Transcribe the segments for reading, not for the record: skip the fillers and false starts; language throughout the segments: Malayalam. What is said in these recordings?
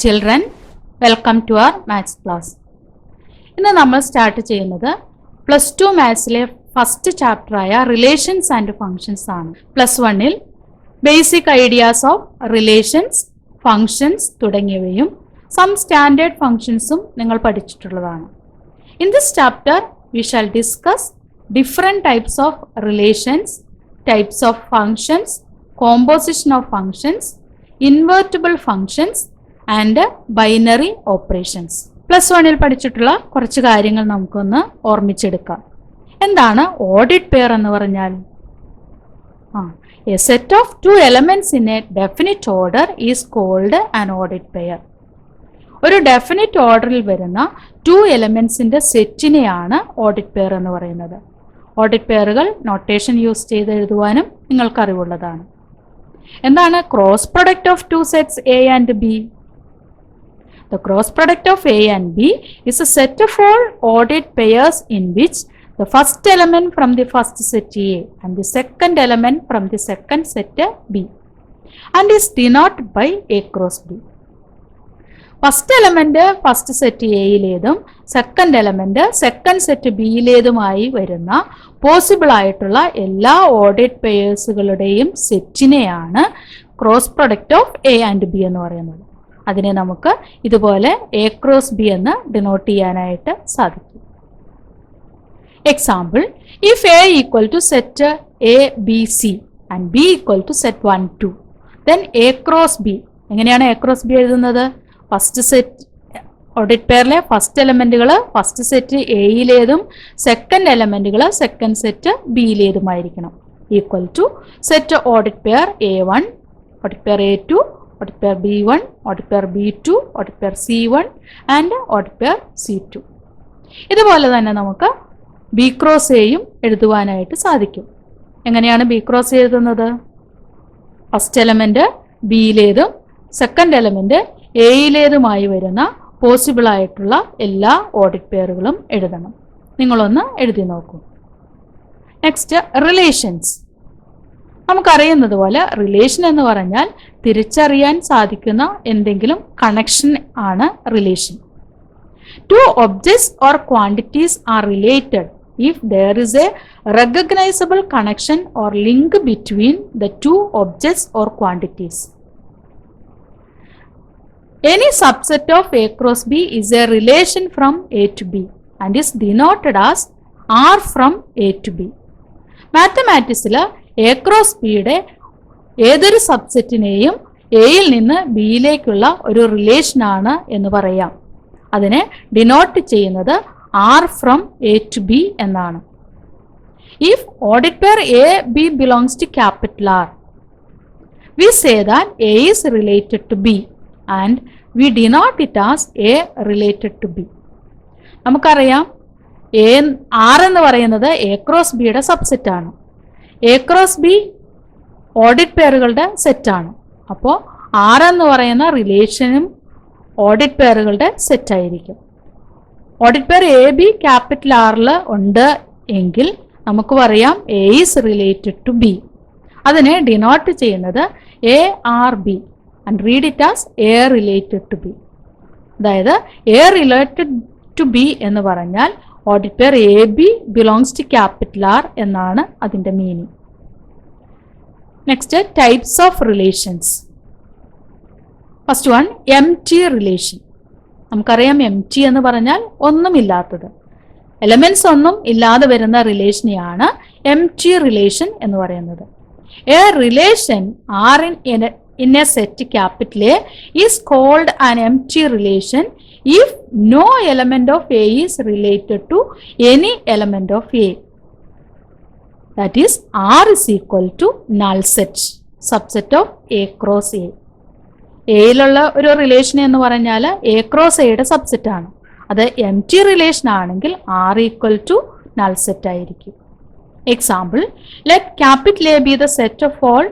Dear children, welcome to our maths class. ഇന്ന് നമ്മൾ സ്റ്റാർട്ട് ചെയ്യുന്നത് +2 മാത്സിലെ ഫസ്റ്റ് ചാപ്റ്റർ ആയ റിലേഷൻസ് ആൻഡ് ഫങ്ഷൻസ് ആണ്. +1-ൽ basic ideas of relations, functions തുടങ്ങിയവയും സം സ്റ്റാൻഡേർഡ് ഫങ്ഷൻസും നിങ്ങൾ പഠിച്ചിട്ടുള്ളതാണ്. In this chapter we shall discuss different types of relations, types of functions, composition of functions, invertible functions and binary operations. +1-ൽ പഠിച്ചിട്ടുള്ള കുറച്ച് കാര്യങ്ങൾ നമുക്കൊന്ന് ഓർമ്മിച്ചെടുക്കാം. എന്താണ് ഓഡിറ്റ് പെയർ എന്ന് പറഞ്ഞാൽ? A set of two elements in a definite order is called an audit pair. ഒരു ഡെഫിനിറ്റ് ഓർഡറിൽ വരുന്ന 2 എലമെന്റ്സിന്റെ സെറ്റിനെയാണ് ഓഡിറ്റ് പെയർ എന്ന് പറയുന്നത്. ഓഡിറ്റ് പെയറുകൾ നൊട്ടേഷൻ യൂസ് ചെയ്ത് എഴുതുവാനും നിങ്ങൾക്കറിവുള്ളതാണ്. എന്താണ് cross product of 2 sets A and B? The cross product of A and B is a set of all ordered pairs in which the first element from the first set A and the second element from the second set B and is denoted by A cross B. First element first set എയിലേതും സെക്കൻഡ് എലമെന്റ് സെക്കൻഡ് സെറ്റ് ബിയിലേതുമായി വരുന്ന പോസിബിൾ ആയിട്ടുള്ള എല്ലാ ഓർഡേഡ് പെയേഴ്സുകളുടെയും സെറ്റിനെയാണ് cross product of A and B എന്ന് പറയുന്നത്. അതിനെ നമുക്ക് ഇതുപോലെ എ ക്രോസ് ബി എന്ന് ഡിനോട്ട് ചെയ്യാനായിട്ട് സാധിക്കും. Example, if A equal to set A B C and B equal to set 1 2 then A cross B. എങ്ങനെയാണ് എ ക്രോസ് ബി എഴുതുന്നത്? ഫസ്റ്റ് സെറ്റ് ഓഡിറ്റ് പെയറിലെ ഫസ്റ്റ് എലമെന്റുകൾ ഫസ്റ്റ് സെറ്റ് എയിലേതും സെക്കൻഡ് എലമെന്റുകൾ സെക്കൻഡ് സെറ്റ് ബിയിലേതുമായിരിക്കണം. ഈക്വൽ ടു സെറ്റ് ഓഡിറ്റ് പെയർ A1, ഓഡിറ്റ് പെയർ A2, ഓഡിറ്റ് പെയർ B1, ഓഡിറ്റ് പെയർ B2, ഓഡിറ്റ് പെയർ C1 ആൻഡ് ഓഡിറ്റ് പെയർ C2. ഇതുപോലെ തന്നെ നമുക്ക് ബി ക്രോസ് എയും എഴുതുവാനായിട്ട് സാധിക്കും. എങ്ങനെയാണ് ബി ക്രോസ് എഴുതുന്നത്? ഫസ്റ്റ് എലമെന്റ് ബിയിലേതും സെക്കൻഡ് എലമെന്റ് എയിലേതുമായി വരുന്ന പോസിബിൾ ആയിട്ടുള്ള എല്ലാ ഓഡിറ്റ് പെയറുകളും എഴുതണം. നിങ്ങളൊന്ന് എഴുതി നോക്കൂ. Next, relations. നമുക്കറിയുന്നത് പോലെ റിലേഷൻ എന്ന് പറഞ്ഞാൽ തിരിച്ചറിയാൻ സാധിക്കുന്ന എന്തെങ്കിലും കണക്ഷൻ ആണ് relation. Two objects or quantities are related if there is a recognizable connection or link between the two objects or quantities. Any subset of A cross B is a relation from A to B and is denoted as R from A to B. മാത്തമാറ്റിക്സിൽ എ ക്രോസ് ബിയുടെ ഏതൊരു സബ്സെറ്റിനെയും എയിൽ നിന്ന് ബിയിലേക്കുള്ള ഒരു റിലേഷനാണ് എന്ന് പറയാം. അതിനെ ഡിനോട്ട് ചെയ്യുന്നത് R from A to B എന്നാണ്. If audit pair A B belongs to capital R, we say that A is related to B and we denote it as A related to B. നമുക്കറിയാം R എന്ന് പറയുന്നത് എ ക്രോസ് ബിയുടെ സബ്സെറ്റ് ആണ്. എ ക്രോസ് ബി ഓഡിറ്റ് പെയറുകളുടെ സെറ്റാണ്. അപ്പോൾ R എന്ന് പറയുന്ന റിലേഷനും ഓഡിറ്റ് പെയറുകളുടെ സെറ്റ് ആയിരിക്കും. ഓഡിറ്റ് പെയർ എ ബി ക്യാപിറ്റൽ ആറിൽ ഉണ്ട് എങ്കിൽ നമുക്ക് പറയാം A is related to B. അതിനെ ഡിനോട്ട് ചെയ്യുന്നത് A R B and read it as A related to B. അതായത് എ റിലേറ്റഡ് ടു ബി എന്ന് പറഞ്ഞാൽ ഓഡിറ്റ് pair A B belongs to capital R എന്നാണ് അതിൻ്റെ meaning. Next, types of relations. First one, M T relation. നമുക്കറിയാം എം ടി എന്ന് പറഞ്ഞാൽ ഒന്നുമില്ലാത്തത്. എലമെന്റ്സ് ഒന്നും ഇല്ലാതെ വരുന്ന റിലേഷനെയാണ് എം ടി റിലേഷൻ എന്ന് പറയുന്നത്. A relation R in a set capital A is called an empty relation if no element of A is related to any element of A. That is, R is equal to null set, subset of A cross A. എയിലുള്ള ഒരു റിലേഷൻ എന്ന് പറഞ്ഞാൽ എ ക്രോസ് എയുടെ സബ്സെറ്റ് ആണ്. അത് എം ടി റിലേഷൻ ആണെങ്കിൽ R equal to null set ആയിരിക്കും. Example, let capital A be the set of all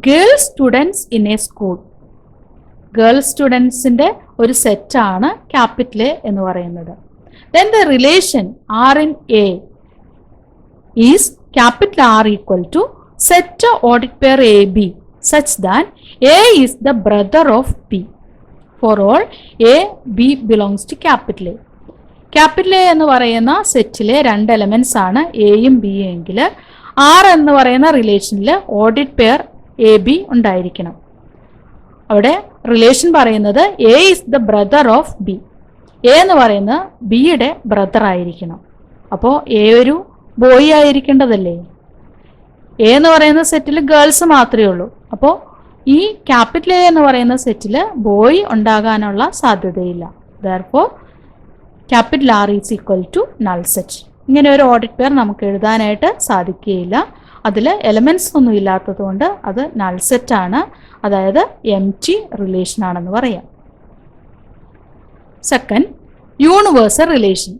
girl students in a school. Girl studentsന്റെ ഒരു സെറ്റാണ് ക്യാപിറ്റൽ എ എന്ന് പറയുന്നത്. Then the relation R in A is capital R equal to set audit pair AB such that A is the brother of B. For all A B belongs to capital A. Capital A എന്ന് പറയുന്ന സെറ്റിലെ 2 എലമെന്റ്സ് ആണ് എയും ബിയും എങ്കിൽ ആർ എന്ന് പറയുന്ന റിലേഷനിൽ ഓഡിറ്റ് പെയർ എ ബി ഉണ്ടായിരിക്കണം. അവിടെ റിലേഷൻ പറയുന്നത് A is the brother of B. A എന്ന് പറയുന്നത് ബിയുടെ ബ്രദർ ആയിരിക്കണം. അപ്പോൾ എ ഒരു ബോയ് ആയിരിക്കേണ്ടതല്ലേ? എ എന്ന് പറയുന്ന സെറ്റിൽ ഗേൾസ് മാത്രമേ ഉള്ളൂ. അപ്പോൾ ഈ ക്യാപിറ്റൽ എ എന്ന് പറയുന്ന സെറ്റിൽ ബോയ് ഉണ്ടാകാനുള്ള സാധ്യതയില്ല. Therefore capital R is equal to null set. ഇങ്ങനെ ഒരു ഓഡിറ്റ് പെയർ നമുക്ക് എഴുതാനായിട്ട് സാധിക്കുകയില്ല. അതിൽ എലമെന്റ്സ് ഒന്നും ഇല്ലാത്തത് കൊണ്ട് അത് നൾ സെറ്റ് ആണ്, അതായത് എംപ്റ്റി റിലേഷൻ ആണെന്ന് പറയാം. Second, universal relation.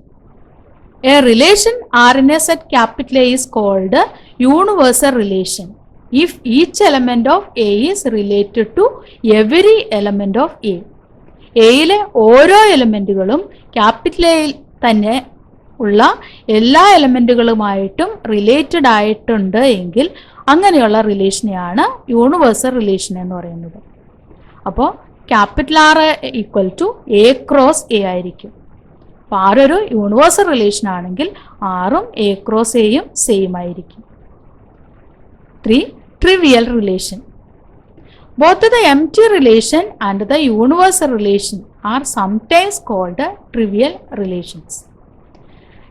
A relation R in a set capital A is called universal relation if each element of A is related to every element of A. എയിലെ ഓരോ എലമെന്റുകളും ക്യാപിറ്റൽ എയിൽ തന്നെ ഉള്ള എല്ലാ എലമെന്റുകളുമായിട്ടും റിലേറ്റഡ് ആയിട്ടുണ്ട് എങ്കിൽ അങ്ങനെയുള്ള റിലേഷനെയാണ് യൂണിവേഴ്സൽ റിലേഷൻ എന്ന് പറയുന്നത്. അപ്പോൾ capital R equal to A cross A ആയിരിക്കും. അപ്പോൾ ആർ ഒരു യൂണിവേഴ്സൽ റിലേഷൻ ആണെങ്കിൽ ആറും എ ക്രോസ് എയും സെയിം ആയിരിക്കും. 3. Trivial relation. Both the empty relation and the universal relation are sometimes called trivial relations.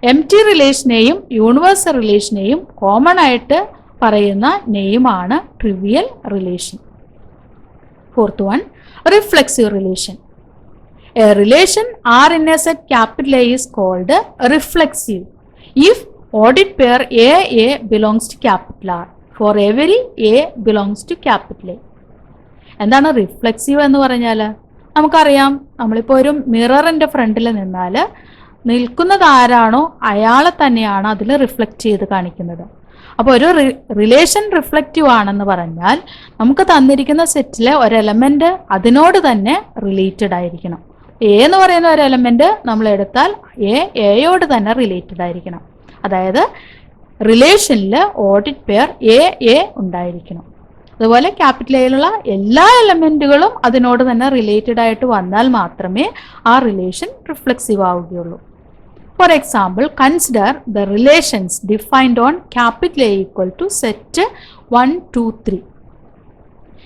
Empty relationനെയും യൂണിവേഴ്സൽ റിലേഷനെയും കോമൺ ആയിട്ട് പറയുന്ന നെയിമാണ് trivial relation. Fourth one, reflexive relation. A relation R in a set capital A is called reflexive if oddity pair A belongs to capital R. For every A belongs to capital A. എന്താണ് റിഫ്ലെക്സീവ് എന്ന് പറഞ്ഞാൽ? നമുക്കറിയാം, നമ്മളിപ്പോൾ ഒരു മിററിൻ്റെ ഫ്രണ്ടിൽ നിന്നാൽ നിൽക്കുന്നത് ആരാണോ അയാളെ തന്നെയാണ് അതിൽ റിഫ്ലക്റ്റ് ചെയ്ത് കാണിക്കുന്നത്. അപ്പോൾ ഒരു റിലേഷൻ റിഫ്ലക്റ്റീവ് ആണെന്ന് പറഞ്ഞാൽ നമുക്ക് തന്നിരിക്കുന്ന സെറ്റിലെ ഒരു എലമെന്റ് അതിനോട് തന്നെ റിലേറ്റഡ് ആയിരിക്കണം. എ എന്ന് പറയുന്ന ഒരു എലമെന്റ് നമ്മൾ എടുത്താൽ എയോട് തന്നെ റിലേറ്റഡ് ആയിരിക്കണം. അതായത് റിലേഷനിൽ ഓഡിറ്റ് പെയർ എ ഉണ്ടായിരിക്കണം. അതുപോലെ ക്യാപിറ്റൽ എയിലുള്ള എല്ലാ എലമെന്റുകളും അതിനോട് തന്നെ റിലേറ്റഡ് ആയിട്ട് വന്നാൽ മാത്രമേ ആ റിലേഷൻ റിഫ്ലെക്സീവ് ആവുകയുള്ളൂ. For example, consider the relations defined on capital A equal to set 1, 2, 3.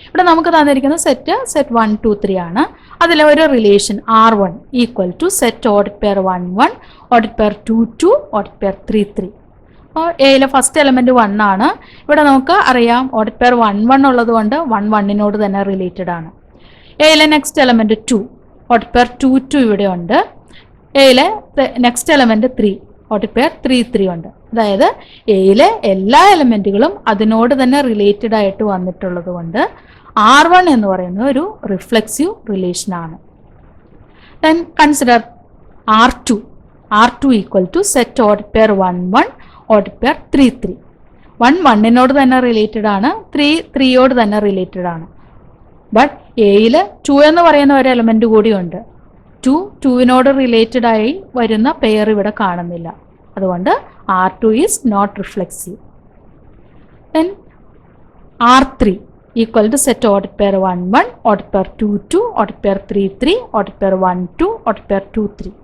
ഇവിടെ നമുക്ക് തന്നിരിക്കുന്ന സെറ്റ് 1, 2, 3 ആണ്. അതിലെ ഒരു relation R1 equal to set ഓഡിറ്റ് പെയർ 1, 1, ഓഡിറ്റ് പെയർ 2, 2, ഓഡിറ്റ് പെയർ 3, 3. അപ്പോൾ എയിലെ ഫസ്റ്റ് എലമെന്റ് 1 ആണ്. ഇവിടെ നമുക്ക് അറിയാം ഓഡിറ്റ് പെയർ 1, 1 ഉള്ളത് കൊണ്ട് 1, 1നോട് തന്നെ റിലേറ്റഡ് ആണ്. എയിലെ നെക്സ്റ്റ് എലമെന്റ് 2, ഓഡിറ്റ് പെയർ 2, 2 ഇവിടെ ഉണ്ട്. എയിലെ നെക്സ്റ്റ് എലമെന്റ് 3, ഓഡിറ്റ് പെയർ 3, 3 ഉണ്ട്. അതായത് എയിലെ എല്ലാ എലമെന്റുകളും അതിനോട് തന്നെ റിലേറ്റഡ് ആയിട്ട് വന്നിട്ടുള്ളത് കൊണ്ട് R1 എന്ന് പറയുന്നത് ഒരു റിഫ്ലെക്സീവ് റിലേഷൻ ആണ്. Then consider R2 equal to set ഓഡിറ്റ് പെയർ 1, 1, ഓഡിറ്റ് പെയർ 3, 3. 1, 1നോട് തന്നെ റിലേറ്റഡ് ആണ്, 3, 3യോട് തന്നെ റിലേറ്റഡ് ആണ്. ബട്ട് എയിൽ 2 എന്ന് പറയുന്ന ഒരു എലമെന്റ് കൂടിയുണ്ട്. 2, 2നോട് റിലേറ്റഡ് ആയി വരുന്ന പെയർ ഇവിടെ കാണുന്നില്ല. അതുകൊണ്ട് R2 is not reflexive. Then R3 equal to set ഓഡിറ്റ് പെയർ 1, 1, ഓഡിറ്റ് പെയർ 2, 2, ഓഡിറ്റ് പെയർ 3, 3, ഓഡിറ്റ് പെയർ 1, 2, ഓഡിറ്റ് പെയർ 2, 3.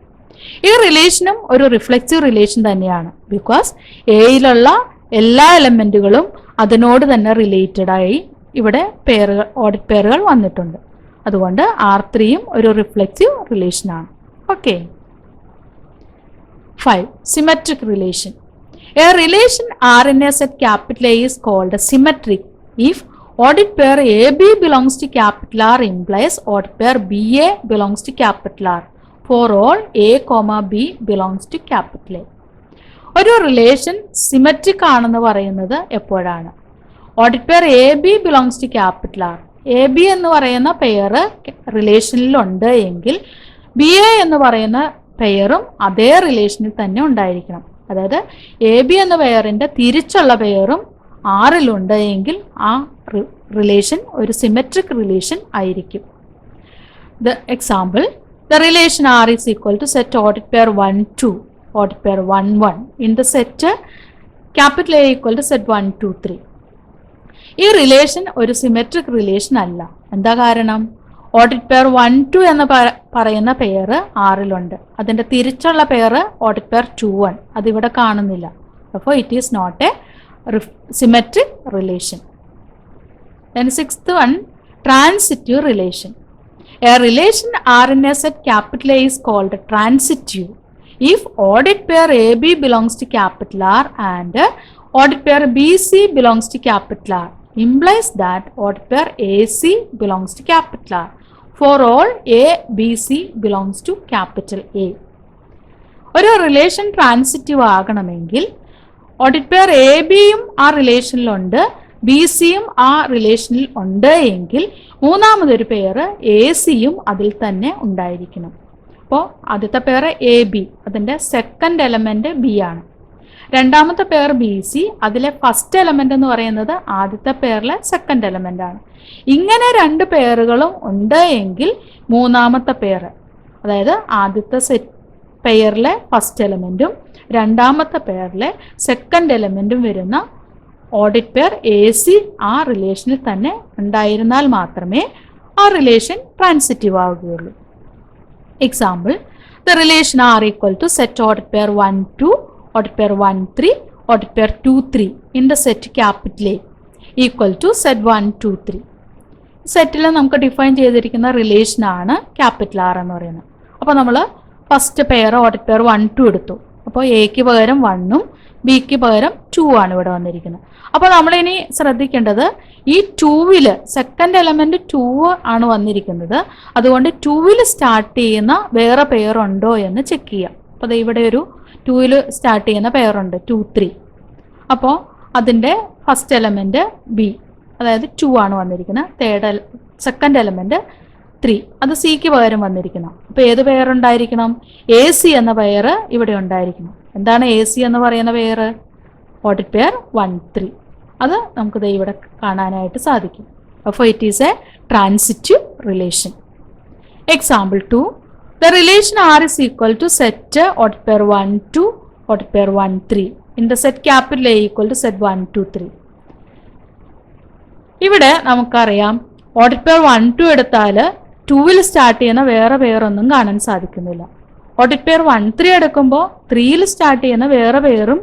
ഈ റിലേഷനും ഒരു റിഫ്ലെക്സീവ് റിലേഷൻ തന്നെയാണ്. ബിക്കോസ് എയിലുള്ള എല്ലാ എലമെന്റുകളും അതിനോട് തന്നെ റിലേറ്റഡ് ആയി ഇവിടെ പെയറുകൾ ഓഡിറ്റ് പെയറുകൾ വന്നിട്ടുണ്ട്. അതുകൊണ്ട് R3യും ഒരു റിഫ്ലെക്സീവ് റിലേഷൻ ആണ്. Okay. 5. Symmetric relation. A relation R in a set capital A is called symmetric if oddity pair AB belongs to capital R implies oddity pair BA belongs to capital R for all A, B belongs to capital A. ഒരു റിലേഷൻ സിമെട്രിക് ആണെന്ന് പറയുന്നത് എപ്പോഴാണ്? ഓഡിറ്റ് pair A B belongs to capital R. A B എന്ന് പറയുന്ന പെയർ റിലേഷനിലുണ്ട് എങ്കിൽ ബി എ എന്ന് പറയുന്ന പെയറും അതേ റിലേഷനിൽ തന്നെ ഉണ്ടായിരിക്കണം. അതായത് എ ബി എന്ന പെയറിൻ്റെ തിരിച്ചുള്ള പെയറും ആറിലുണ്ട് എങ്കിൽ ആ റിലേഷൻ ഒരു സിമെട്രിക് റിലേഷൻ ആയിരിക്കും. The example, the relation R is equal to set audit pair 1, 2, audit pair 1, 1 in the set capital A equal to set 1, 2, 3. ഈ റിലേഷൻ ഒരു സിമെട്രിക് റിലേഷൻ അല്ല. എന്താ കാരണം? ഓഡിറ്റ് പെയർ 1 2 എന്ന് പറയുന്ന പെയർ ആറിലുണ്ട്. അതിൻ്റെ തിരിച്ചുള്ള പെയർ ഓഡിറ്റ് പെയർ 2 1 അതിവിടെ കാണുന്നില്ല. അപ്പോൾ it is not a symmetric relation. Then sixth one, transitive relation. A relation R in a set capital A is called transitive if audit pair AB belongs to capital R and audit pair BC belongs to capital R. Implies that audit pair AC belongs to capital R for all A, B, C belongs to capital A. ഒരു റിലേഷൻ ട്രാൻസിറ്റീവ് ആകണമെങ്കിൽ ഓഡിറ്റ് പെയർ എ ബിയും ആ റിലേഷനിലുണ്ട്, ബി സിയും ആ റിലേഷനിൽ ഉണ്ട് എങ്കിൽ മൂന്നാമതൊരു പെയർ എ സിയും അതിൽ തന്നെ ഉണ്ടായിരിക്കണം. അപ്പോൾ ആദ്യത്തെ പെയർ എ ബി, അതിൻ്റെ സെക്കൻഡ് എലമെൻറ്റ് ബി ആണ്. രണ്ടാമത്തെ പെയർ ബി സി, അതിലെ ഫസ്റ്റ് എലമെൻ്റ് എന്ന് പറയുന്നത് ആദ്യത്തെ പെയറിലെ സെക്കൻഡ് എലമെൻ്റ് ആണ്. ഇങ്ങനെ രണ്ട് പെയറുകളും ഉണ്ട് എങ്കിൽ മൂന്നാമത്തെ പെയർ, അതായത് ആദ്യത്തെ പെയറിലെ ഫസ്റ്റ് എലമെൻറ്റും രണ്ടാമത്തെ പെയറിലെ സെക്കൻഡ് എലമെൻറ്റും വരുന്ന ഓഡിറ്റ് പെയർ എ സി ആ റിലേഷനിൽ തന്നെ ഉണ്ടായിരുന്നാൽ മാത്രമേ ആ റിലേഷൻ ട്രാൻസിറ്റീവ് ആവുകയുള്ളൂ. Example, the relation R equal to set ഓഡിറ്റ് പെയർ 1 2, ഓഡിറ്റ് പെയർ 1 3, ഓഡിറ്റ് pair 2 3 in the set capital A equal to set 1 2 3. സെറ്റിൽ നമുക്ക് ഡിഫൈൻ ചെയ്തിരിക്കുന്ന റിലേഷനാണ് ക്യാപിറ്റൽ ആർ എന്ന് പറയുന്നത്. അപ്പോൾ നമ്മൾ ഫസ്റ്റ് പെയർ ഓഡിറ്റ് പെയർ 1 2 എടുത്തു. അപ്പോൾ എക്ക് പകരം 1ഉം ബിക്ക് പകരം 2 ആണ് ഇവിടെ വന്നിരിക്കുന്നത്. അപ്പോൾ നമ്മളിനി ശ്രദ്ധിക്കേണ്ടത് ഈ 2വിൽ സെക്കൻഡ് എലമെൻറ്റ് 2 ആണ് വന്നിരിക്കുന്നത്. അതുകൊണ്ട് 2വിൽ സ്റ്റാർട്ട് ചെയ്യുന്ന വേറെ പെയർ ഉണ്ടോ എന്ന് ചെക്ക് ചെയ്യാം. അപ്പോൾ ഇവിടെ ഒരു 2വിൽ സ്റ്റാർട്ട് ചെയ്യുന്ന പെയറുണ്ട് 2 3. അപ്പോൾ അതിൻ്റെ ഫസ്റ്റ് എലമെൻറ്റ് ബി, അതായത് 2 ആണ് വന്നിരിക്കുന്നത്. സെക്കൻഡ് എലമെൻറ്റ് 3, അത് സിക്ക് പകരം വന്നിരിക്കണം. അപ്പോൾ ഏത് പെയർ ഉണ്ടായിരിക്കണം? എ സി എന്ന പെയർ ഇവിടെ ഉണ്ടായിരിക്കണം. എന്താണ് എ സി എന്ന് പറയുന്ന പെയർ? Audit pair 1 3. അത് നമുക്ക് ഇവിടെ കാണാനായിട്ട് സാധിക്കും. അപ്പോൾ it is a transitive relation. Example 2, the relation R is equal to set ഓഡിറ്റ് പെയർ 1 2, ഓഡിറ്റ് pair 1 3 in the set capital A equal to set 1 2 3. ഇവിടെ നമുക്കറിയാം ഓഡിറ്റ് പെയർ 1 2 എടുത്താൽ 2വിൽ സ്റ്റാർട്ട് ചെയ്യുന്ന വേറെ പെയറൊന്നും കാണാൻ സാധിക്കുന്നില്ല. ഓഡിറ്റ് പെയർ 1 3 എടുക്കുമ്പോൾ 3ൽ സ്റ്റാർട്ട് ചെയ്യുന്ന വേറെ പെയറും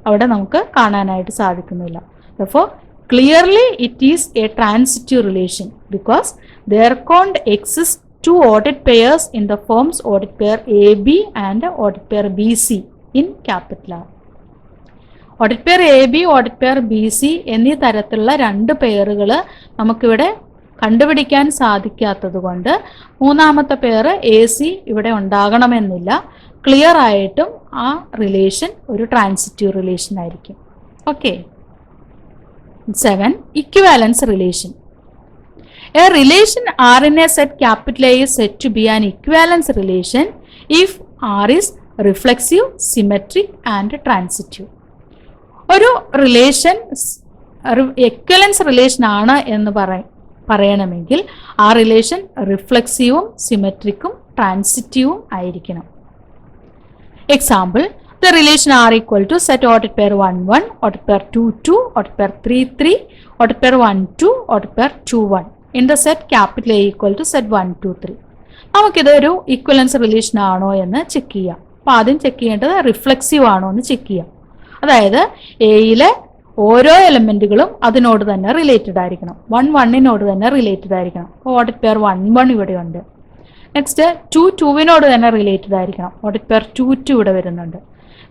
അവിടെ നമുക്ക് കാണാനായിട്ട് സാധിക്കുന്നില്ല. അപ്പോൾ clearly it is a transitive relation because there can't exist two audit pairs in the forms audit pair AB and audit pair BC in capital R. Audit pair A B, audit pair B C എന്നീ തരത്തിലുള്ള രണ്ട് പെയറുകൾ നമുക്കിവിടെ കണ്ടുപിടിക്കാൻ സാധിക്കാത്തത് കൊണ്ട് മൂന്നാമത്തെ പെയർ എ സി ഇവിടെ ഉണ്ടാകണമെന്നില്ല. ക്ലിയർ ആയിട്ടും ആ റിലേഷൻ ഒരു ട്രാൻസിറ്റീവ് റിലേഷൻ ആയിരിക്കും. Okay. 7, equivalence relation. A relation R in a set capital A is said to be an equivalence relation if R is reflexive, symmetric and transitive. ഒരു റിലേഷൻ എക്വലൻസ് റിലേഷൻ ആണ് എന്ന് പറയണമെങ്കിൽ ആ റിലേഷൻ റിഫ്ലെക്സീവും സിമെട്രിക്കും ട്രാൻസിറ്റീവും ആയിരിക്കണം. Example, the relation R equal to set ഓഡിറ്റ് പെയർ 1 1, ഓഡിറ്റ് പെയർ 2 2, ഓഡിറ്റ് പെയർ 3 3, ഓഡിറ്റ് പെയർ 1 2, ഓഡിറ്റ് pair 2 1 in the set capital A equal to set 1 2 3. നമുക്കിതൊരു ഈക്വലൻസ് റിലേഷൻ ആണോ എന്ന് ചെക്ക് ചെയ്യാം. അപ്പോൾ ആദ്യം ചെക്ക് ചെയ്യേണ്ടത് റിഫ്ലെക്സീവ് ആണോ എന്ന് ചെക്ക് ചെയ്യാം. അതായത് എയിലെ ഓരോ എലമെൻറ്റുകളും അതിനോട് തന്നെ റിലേറ്റഡ് ആയിരിക്കണം. 1 1നോട് തന്നെ റിലേറ്റഡ് ആയിരിക്കണം. ഓഡിറ്റ് പെയർ 1 1 ഇവിടെയുണ്ട്. നെക്സ്റ്റ് 2 2നോട് തന്നെ റിലേറ്റഡ് ആയിരിക്കണം. ഓഡിറ്റ് പെയർ 2 2 ഇവിടെ വരുന്നുണ്ട്.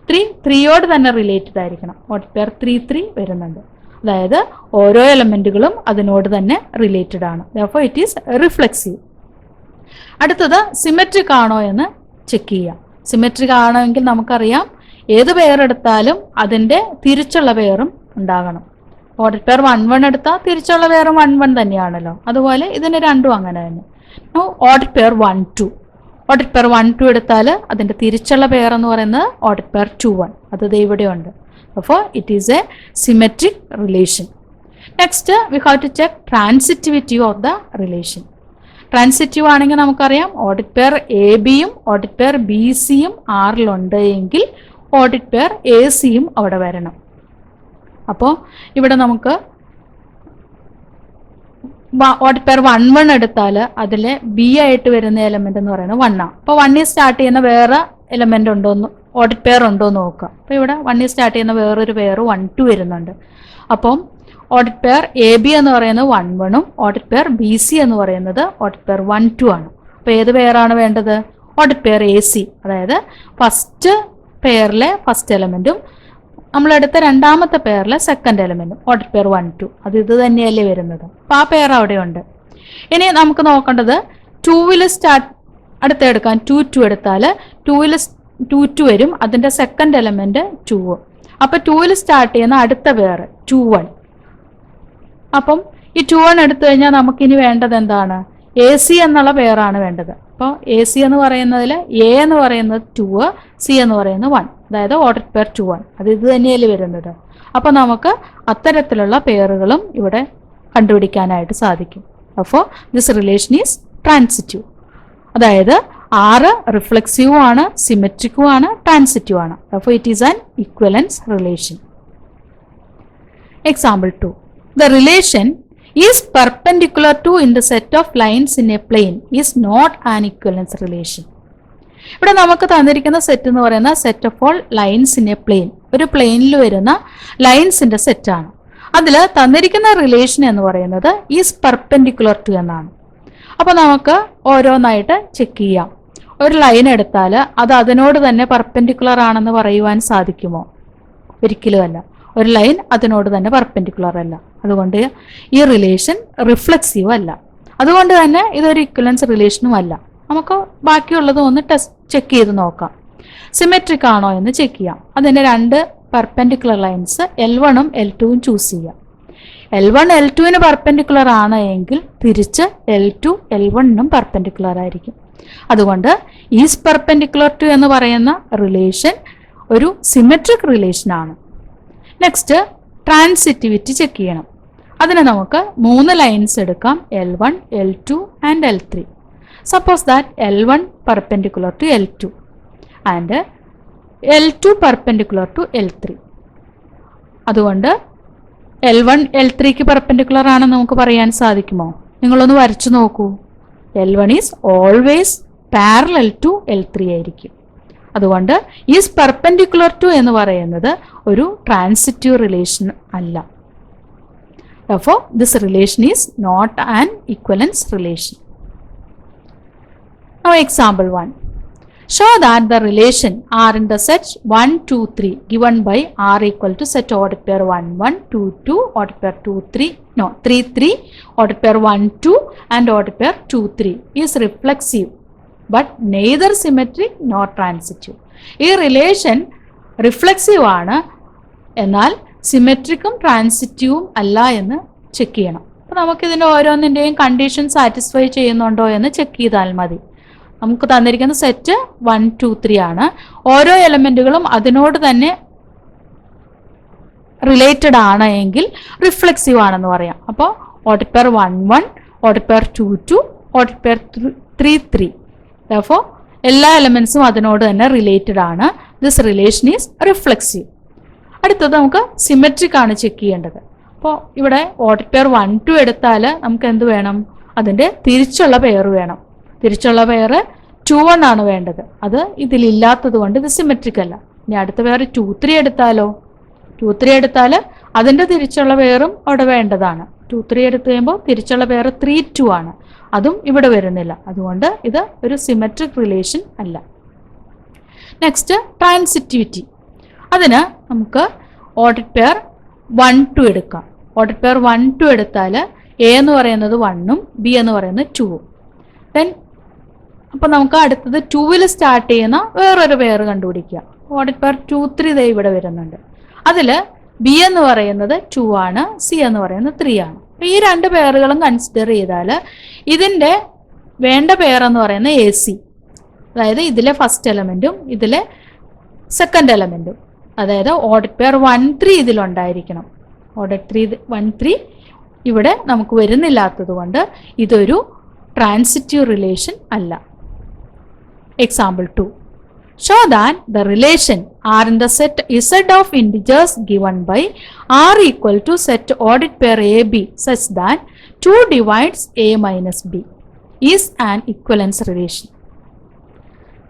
3 3യോട് തന്നെ റിലേറ്റഡ് ആയിരിക്കണം. ഓഡിറ്റ് പെയർ 3 3 വരുന്നുണ്ട്. അതായത് ഓരോ എലമെൻറ്റുകളും അതിനോട് തന്നെ റിലേറ്റഡ് ആണ്. അപ്പോൾ ഇറ്റ് ഈസ് റിഫ്ലെക്സീവ്. അടുത്തത് സിമെട്രിക് ആണോ എന്ന് ചെക്ക് ചെയ്യാം. സിമെട്രിക് ആണെങ്കിൽ നമുക്കറിയാം ഏത് പെയർ എടുത്താലും അതിൻ്റെ തിരിച്ചുള്ള പെയറും ഉണ്ടാകണം. ഓഡിറ്റ് പെയർ 1 1 എടുത്താൽ തിരിച്ചുള്ള പെയറും 1 1 തന്നെയാണല്ലോ. അതുപോലെ ഇതിന് രണ്ടും അങ്ങനെ തന്നെ. ഓഡിറ്റ് പെയർ 1 2, ഓഡിറ്റ് പെയർ 1 2 എടുത്താൽ അതിൻ്റെ തിരിച്ചുള്ള പെയർ എന്ന് പറയുന്നത് ഓഡിറ്റ് പെയർ 2 1. അത് ഇവിടെയുണ്ട്. അപ്പോൾ it is a symmetric relation. Next we have to check transitivity of the relation. Transitive ആണെങ്കിൽ നമുക്കറിയാം ഓഡിറ്റ് പെയർ എ ബിയും ഓഡിറ്റ് പെയർ ബി സിയും ആറിലുണ്ട് എങ്കിൽ ഓഡിറ്റ് പെയർ എ സിയും അവിടെ വരണം. അപ്പോൾ ഇവിടെ നമുക്ക് ഓഡിറ്റ് പെയർ 1 1 എടുത്താൽ അതിൽ ബി ആയിട്ട് വരുന്ന എലമെന്റ് എന്ന് പറയുന്നത് 1 ആണ്. അപ്പോൾ 1 സ്റ്റാർട്ട് ചെയ്യുന്ന വേറെ എലമെന്റ് ഉണ്ടോന്ന് ഓഡിറ്റ് പെയർ ഉണ്ടോ എന്ന് നോക്കുക. അപ്പോൾ ഇവിടെ 1 സ്റ്റാർട്ട് ചെയ്യുന്ന വേറൊരു പെയർ 1 2 വരുന്നുണ്ട്. അപ്പം ഓഡിറ്റ് പെയർ എ ബി എന്ന് പറയുന്നത് 1 1ഉം ഓഡിറ്റ് പെയർ ബി സി എന്ന് പറയുന്നത് ഓഡിറ്റ് പെയർ 1 2 ആണ്. അപ്പോൾ ഏത് പെയറാണ് വേണ്ടത്? ഓഡിറ്റ് പെയർ എ സി, അതായത് ഫസ്റ്റ് പെയറിലെ ഫസ്റ്റ് എലമെന്റും നമ്മളെടുത്ത രണ്ടാമത്തെ പെയറിലെ സെക്കൻഡ് എലമെന്റും ഓഡിറ്റ് പെയർ 1 2 അത് ഇത് തന്നെയല്ലേ വരുന്നത്. അപ്പോൾ ആ പെയർ അവിടെ ഉണ്ട്. ഇനി നമുക്ക് നോക്കേണ്ടത് 2 സ്റ്റാർട്ട് അടുത്ത എടുക്കാൻ 2 2 എടുത്താൽ 2 2 വരും, അതിൻ്റെ സെക്കൻഡ് എലമെന്റ് 2. അപ്പോൾ 2 സ്റ്റാർട്ട് ചെയ്യുന്ന അടുത്ത പെയർ 2 1. അപ്പം ഈ 2 1 എടുത്തു കഴിഞ്ഞാൽ നമുക്കിനി വേണ്ടത് എന്താണ്? എ സി എന്നുള്ള പെയറാണ് വേണ്ടത്. അപ്പോൾ എ സി എന്ന് പറയുന്നതിൽ എ എന്ന് പറയുന്നത് 2, സി എന്ന് പറയുന്നത് 1, അതായത് ഓഡിറ്റ് പെയർ 2 1 അത് ഇത് തന്നെയല്ലേ വരുന്നത്. അപ്പോൾ നമുക്ക് അത്തരത്തിലുള്ള പെയറുകളും ഇവിടെ കണ്ടുപിടിക്കാനായിട്ട് സാധിക്കും. അപ്പോൾ ദിസ് റിലേഷൻ ഈസ് ട്രാൻസിറ്റീവ്, അതായത് ആറ് റിഫ്ലെക്സീവും ആണ്, സിമെട്രിക്കും ആണ്, ട്രാൻസിറ്റീവ് ആണ്. അപ്പോൾ it is an equivalence relation. Example 2. The relation is perpendicular to in the set of lines in a plane is not an equivalence relation. ഇവിടെ നമുക്ക് തന്നിരിക്കുന്ന സെറ്റ് എന്ന് പറയുന്ന set of all lines in a plane, ഒരു പ്ലെയിനിൽ വരുന്ന ലൈൻസിന്റെ സെറ്റാണ്. അതിൽ തന്നിരിക്കുന്ന റിലേഷൻ എന്ന് പറയുന്നത് ഈസ് പെർപെൻഡിക്കുലർ ടു എന്നാണ്. അപ്പോൾ നമുക്ക് ഓരോന്നായിട്ട് ചെക്ക് ചെയ്യാം. ഒരു ലൈൻ എടുത്താൽ അത് അതിനോട് തന്നെ പെർപെൻഡിക്കുലർ ആണെന്ന് പറയുവാൻ സാധിക്കുമോ? ഒരിക്കലും അല്ല. ഒരു ലൈൻ അതിനോട് തന്നെ പെർപെൻഡിക്കുലർ അല്ല. അതുകൊണ്ട് ഈ റിലേഷൻ റിഫ്ലെക്സീവ് അല്ല. അതുകൊണ്ട് തന്നെ ഇതൊരു ഇക്വലൻസ് റിലേഷനും അല്ല. നമുക്ക് ബാക്കിയുള്ളതും ഒന്ന് ചെക്ക് ചെയ്ത് നോക്കാം. സിമെട്രിക് ആണോ എന്ന് ചെക്ക് ചെയ്യാം. അതിൻ്റെ രണ്ട് പെർപെൻഡിക്കുലർ ലൈൻസ് L1 ഉം L2 ഉം ചൂസ് ചെയ്യാം. L1 L2 പെർപെൻഡിക്കുലർ ആണ് എങ്കിൽ തിരിച്ച് L2 L1 പെർപെൻഡിക്കുലർ ആയിരിക്കും. അതുകൊണ്ട് ഈസ് പെർപെൻഡിക്കുലർ ടു എന്ന് പറയുന്ന റിലേഷൻ ഒരു സിമെട്രിക് റിലേഷൻ ആണ്. നെക്സ്റ്റ് ട്രാൻസിറ്റിവിറ്റി ചെക്ക് ചെയ്യണം. അതിന് നമുക്ക് 3 ലൈൻസ് എടുക്കാം, L1 L2 and L3. Suppose that L1 perpendicular to L2 and L2 perpendicular to L3. അതുകൊണ്ട് L1 L3ക്ക് പെർപെൻഡിക്കുലർ ആണെന്ന് നമുക്ക് പറയാൻ സാധിക്കുമോ? നിങ്ങളൊന്ന് വരച്ചു നോക്കൂ. L1 is always parallel to L3 ആയിരിക്കും. അതുകൊണ്ട് ഈസ് പെർപെൻഡിക്കുലർ ടു എന്ന് പറയുന്നത് ഒരു ട്രാൻസിറ്റീവ് റിലേഷൻ അല്ല. അപ്പോൾ this relation is not an equivalence relation. Now example 1. Show that the relation R in the set 1 2 3 given by R equal to set ordered pair 1 1 2 2 ordered pair 2 3 no 3 3 ordered pair 1 2 and ordered pair 2 3 is reflexive but neither symmetric nor transitive. ഈ റിലേഷൻ റിഫ്ലെക്സീവ് ആണ്, എന്നാൽ സിമെട്രിക്കും ട്രാൻസിറ്റീവും അല്ല എന്ന് ചെക്ക് ചെയ്യണം. അപ്പോൾ നമുക്കിതിൻ്റെ ഓരോന്നിൻ്റെയും കണ്ടീഷൻ സാറ്റിസ്ഫൈ ചെയ്യുന്നുണ്ടോ എന്ന് ചെക്ക് ചെയ്താൽ മതി. നമുക്ക് തന്നിരിക്കുന്ന സെറ്റ് 1 2 3 ആണ്. ഓരോ എലമെന്റുകളും അതിനോട് തന്നെ റിലേറ്റഡ് ആണ് എങ്കിൽ റിഫ്ലെക്സീവ് ആണെന്ന് പറയാം. അപ്പോൾ ഓഡിറ്റ് പെയർ 1 1 ഓഡിറ്റ് പെയർ 2 2 ഓഡിറ്റ് പെയർ 3 3. അപ്പോൾ എല്ലാ എലമെന്റ്സും അതിനോട് തന്നെ റിലേറ്റഡ് ആണ്. This relation is reflexive. അടുത്തത് നമുക്ക് സിമെട്രിക് ആണ് ചെക്ക് ചെയ്യേണ്ടത്. അപ്പോൾ ഇവിടെ ഓഡിറ്റ് പെയർ 1 2 എടുത്താൽ നമുക്ക് എന്ത് വേണം? അതിൻ്റെ തിരിച്ചുള്ള പെയർ വേണം. തിരിച്ചുള്ള പെയർ 2 1 ആണ് വേണ്ടത്. അത് ഇതിലില്ലാത്തത് കൊണ്ട് ഇത് സിമെട്രിക് അല്ല. ഇനി അടുത്ത പെയർ 2 3 എടുത്താലോ? 2 3 എടുത്താൽ അതിൻ്റെ തിരിച്ചുള്ള പെയറും അവിടെ വേണ്ടതാണ്. 2 3 എടുത്തു കഴിയുമ്പോൾ തിരിച്ചുള്ള പെയർ 3 2 ആണ്. അതും ഇവിടെ വരുന്നില്ല. അതുകൊണ്ട് ഇത് ഒരു സിമെട്രിക് റിലേഷൻ അല്ല. Next transitivity. അതിന് നമുക്ക് ഓഡിറ്റ് പെയർ 1 2 എടുക്കാം. ഓഡിറ്റ് പെയർ 1 2 എടുത്താൽ എ എന്ന് പറയുന്നത് 1 ഉം ബി എന്ന് പറയുന്നത് 2 ഉം. ദെൻ അപ്പോൾ നമുക്ക് അടുത്തത് 2 സ്റ്റാർട്ട് ചെയ്യുന്ന വേറൊരു പെയർ കണ്ടുപിടിക്കുക. ഓഡിറ്റ് പെയർ 2 3 ദേ ഇവിടെ വരുന്നുണ്ട്. അതിൽ ബി എന്ന് പറയുന്നത് 2 ആണ്, സി എന്ന് പറയുന്നത് 3 ആണ്. ഈ രണ്ട് പെയറുകളും കൺസിഡർ ചെയ്താൽ ഇതിൻ്റെ വേണ്ട പെയർ എന്ന് പറയുന്നത് എ സി, അതായത് ഇതിലെ ഫസ്റ്റ് എലമെൻറ്റും ഇതിലെ സെക്കൻഡ് എലമെൻറ്റും, അതായത് ഓഡിറ്റ് പെയർ 1 3 ഇതിലുണ്ടായിരിക്കണം. ഓഡിറ്റ് 1 3 ഇവിടെ നമുക്ക് വരുന്നില്ലാത്തത് കൊണ്ട് ഇതൊരു ട്രാൻസിറ്റീവ് റിലേഷൻ അല്ല. Example 2. Show that the relation R in the set Z of integers given by R equal to set audit pair AB such that 2 divides A minus B is an equivalence relation.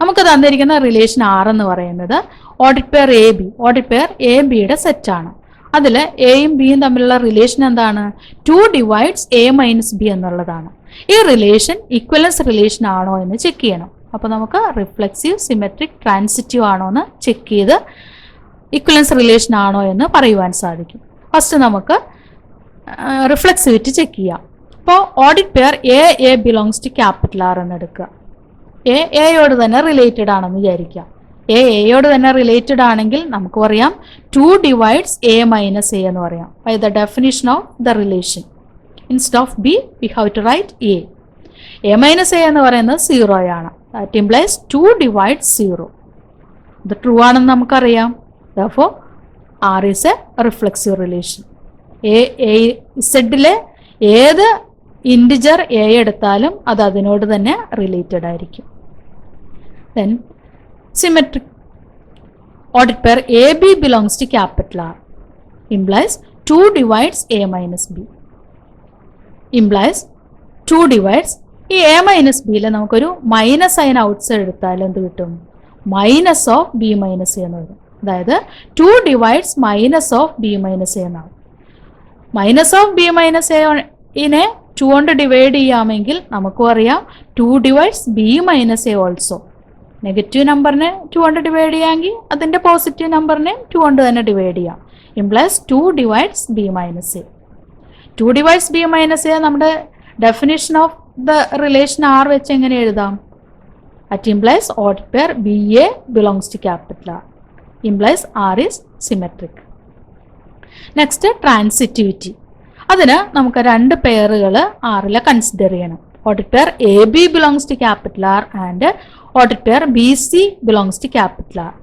നമുക്ക് തന്നിരിക്കുന്ന റിലേഷൻ R എന്ന് പറയുന്നത് audit pair A B, audit pair A ബിയുടെ സെറ്റാണ്. അതിൽ എയും ബിയും തമ്മിലുള്ള റിലേഷൻ എന്താണ്? 2 ഡിവൈഡ്സ് എ മൈനസ് ബി എന്നുള്ളതാണ്. ഈ റിലേഷൻ ഇക്വലൻസ് റിലേഷൻ ആണോ എന്ന് ചെക്ക് ചെയ്യണം. അപ്പോൾ നമുക്ക് റിഫ്ലെക്സീവ്, സിമെട്രിക്, ട്രാൻസിറ്റീവ് ആണോ എന്ന് ചെക്ക് ചെയ്ത് ഇക്വലൻസ് റിലേഷൻ ആണോ എന്ന് പറയുവാൻ സാധിക്കും. ഫസ്റ്റ് നമുക്ക് റിഫ്ലെക്സിവിറ്റി ചെക്ക് ചെയ്യാം. അപ്പോൾ ഓഡിറ്റ് pair A belongs to capital R എന്ന് എടുക്കുക. എയോട് തന്നെ റിലേറ്റഡ് ആണെന്ന് വിചാരിക്കുക. എയോട് തന്നെ റിലേറ്റഡ് ആണെങ്കിൽ നമുക്ക് പറയാം 2 ഡിവൈഡ്സ് എ മൈനസ് എ എന്ന് പറയാം. By the definition of the relation instead of B we have to write A minus A എന്ന് പറയുന്നത് 0 ആണ്. That implies 2 divides 0. ഇത് ട്രൂ ആണെന്ന് നമുക്കറിയാം. Therefore R is a reflexive relation. സെഡിലെ ഏത് ഇൻറ്റിജർ എ എടുത്താലും അത് അതിനോട് തന്നെ റിലേറ്റഡ് ആയിരിക്കും. ദെൻ സിമെട്രിക് ഓഡിറ്റ് pair A B belongs to capital R implies 2 divides A minus B implies 2 divides ഈ എ മൈനസ് ബിയിൽ നമുക്കൊരു മൈനസ് സൈൻ ഔട്ട് സൈഡ് എടുത്താൽ എന്ത് കിട്ടും? Minus of B minus A എന്ന് വരും. അതായത് 2 divides minus of B minus A എന്നാണ്. മൈനസ് ഓഫ് ബി മൈനസ് എനെ 2 കൊണ്ട് ഡിവൈഡ് ചെയ്യാമെങ്കിൽ നമുക്കും അറിയാം 2 divides B minus A also. Negative നമ്പറിനെ 2 കൊണ്ട് ഡിവൈഡ് ചെയ്യാമെങ്കിൽ അതിൻ്റെ പോസിറ്റീവ് നമ്പറിനെ 2 കൊണ്ട് തന്നെ ഡിവൈഡ് ചെയ്യാം. Implies 2 divides B minus A. 2 divides B minus A നമ്മുടെ definition of the relation R വെച്ച് എങ്ങനെ എഴുതാം? അറ്റ് ഇംപ്ലൈസ് ഓഡിറ്റ് pair B A belongs to capital R implies R is symmetric. Next transitivity. അതിന് നമുക്ക് 2 പെയറുകൾ ആറിൽ കൺസിഡർ ചെയ്യണം. Audit pair A B belongs to capital R and ഓഡിറ്റ് pair B C belongs to capital R.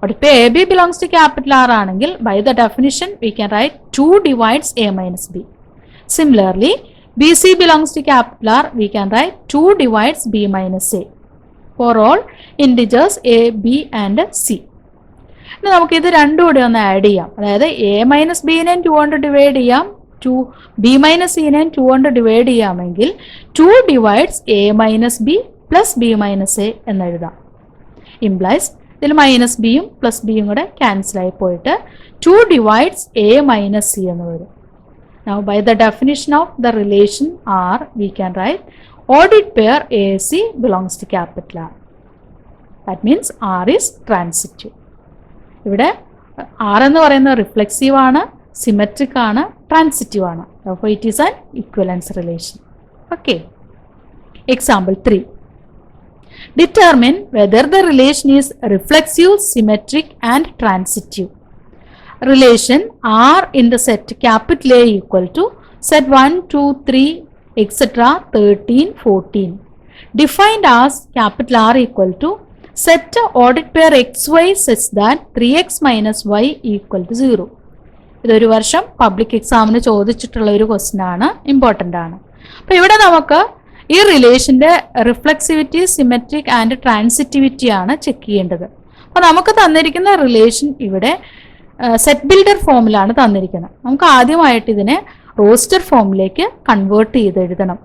Audit pair A B belongs to capital R ആണെങ്കിൽ by the definition we can write 2 divides A minus B. Similarly B C belongs to capital R we can write 2 divides B minus A for all integers A B and C. ഇനി നമുക്ക് ഇത് രണ്ടും കൂടി ഒന്ന് ആഡ് ചെയ്യാം. അതായത് എ മൈനസ് ബിനെ 2 കൊണ്ട് ഡിവൈഡ് ചെയ്യാം, ബി മൈനസ് സിനെ 2 കൊണ്ട് ഡിവൈഡ് ചെയ്യാമെങ്കിൽ 2 divides A minus B plus B minus A എന്നെഴുതാം. ഇംപ്ലൈസ് ഇതിൽ മൈനസ് ബിയും പ്ലസ് ബിയും കൂടെ ക്യാൻസൽ ആയി പോയിട്ട് 2 ഡിവൈഡ്സ് എ മൈനസ് സി എന്ന് വരും. Now by the definition of the relation R we can write audit pair AC belongs to capital R. That means R is transitive. ഇവിടെ R എന്ന് പറയുന്നത് റിഫ്ലെക്സീവ് ആണ്, സിമെട്രിക് ആണ്, ട്രാൻസിറ്റീവ് ആണ്. Therefore it is an equivalence relation. Okay. Example 3. Determine whether the relation is reflexive, symmetric and transitive. Relation R in the set capital A equal to set 1, 2, 3, etc. 13, 14. Defined as capital R equal to set audit pair xy such that 3x minus y equal to 0. ഇതൊരു വർഷം പബ്ലിക് എക്സാമിന് ചോദിച്ചിട്ടുള്ള ഒരു ക്വസ്റ്റ്യൻ ആണ്, ഇമ്പോർട്ടൻ്റ് ആണ്. അപ്പോൾ ഇവിടെ നമുക്ക് ഈ റിലേഷൻ്റെ റിഫ്ലെക്സിവിറ്റി, സിമെട്രിക് ആൻഡ് ട്രാൻസിറ്റിവിറ്റി ആണ് ചെക്ക് ചെയ്യേണ്ടത്. അപ്പോൾ നമുക്ക് തന്നിരിക്കുന്ന റിലേഷൻ ഇവിടെ സെറ്റ് ബിൽഡർ ഫോമിലാണ് തന്നിരിക്കുന്നത്. നമുക്ക് ആദ്യമായിട്ട് ഇതിനെ റോസ്റ്റർ ഫോമിലേക്ക് കൺവേർട്ട് ചെയ്ത് എഴുതണം.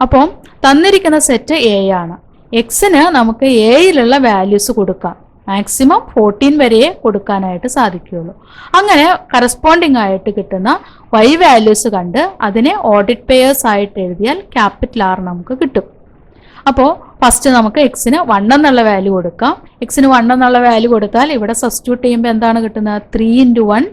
അപ്പം തന്നിരിക്കുന്ന സെറ്റ് എ ആണ്. എക്സിന് നമുക്ക് എയിലുള്ള വാല്യൂസ് കൊടുക്കാം. മാക്സിമം 14 വരെയേ കൊടുക്കാനായിട്ട് സാധിക്കുകയുള്ളൂ. അങ്ങനെ കറസ്പോണ്ടിങ് ആയിട്ട് കിട്ടുന്ന y വാല്യൂസ് കണ്ട് അതിനെ ഓഡിറ്റ് പെയേഴ്സ് ആയിട്ട് എഴുതിയാൽ ക്യാപിറ്റൽ ആർ നമുക്ക് കിട്ടും. അപ്പോൾ ഫസ്റ്റ് നമുക്ക് എക്സിന് 1 എന്നുള്ള വാല്യൂ കൊടുക്കാം. എക്സിന് 1 എന്നുള്ള വാല്യൂ കൊടുത്താൽ ഇവിടെ സബ്സ്റ്റിറ്റ്യൂട്ട് ചെയ്യുമ്പോൾ എന്താണ് കിട്ടുന്നത്? 3 × 1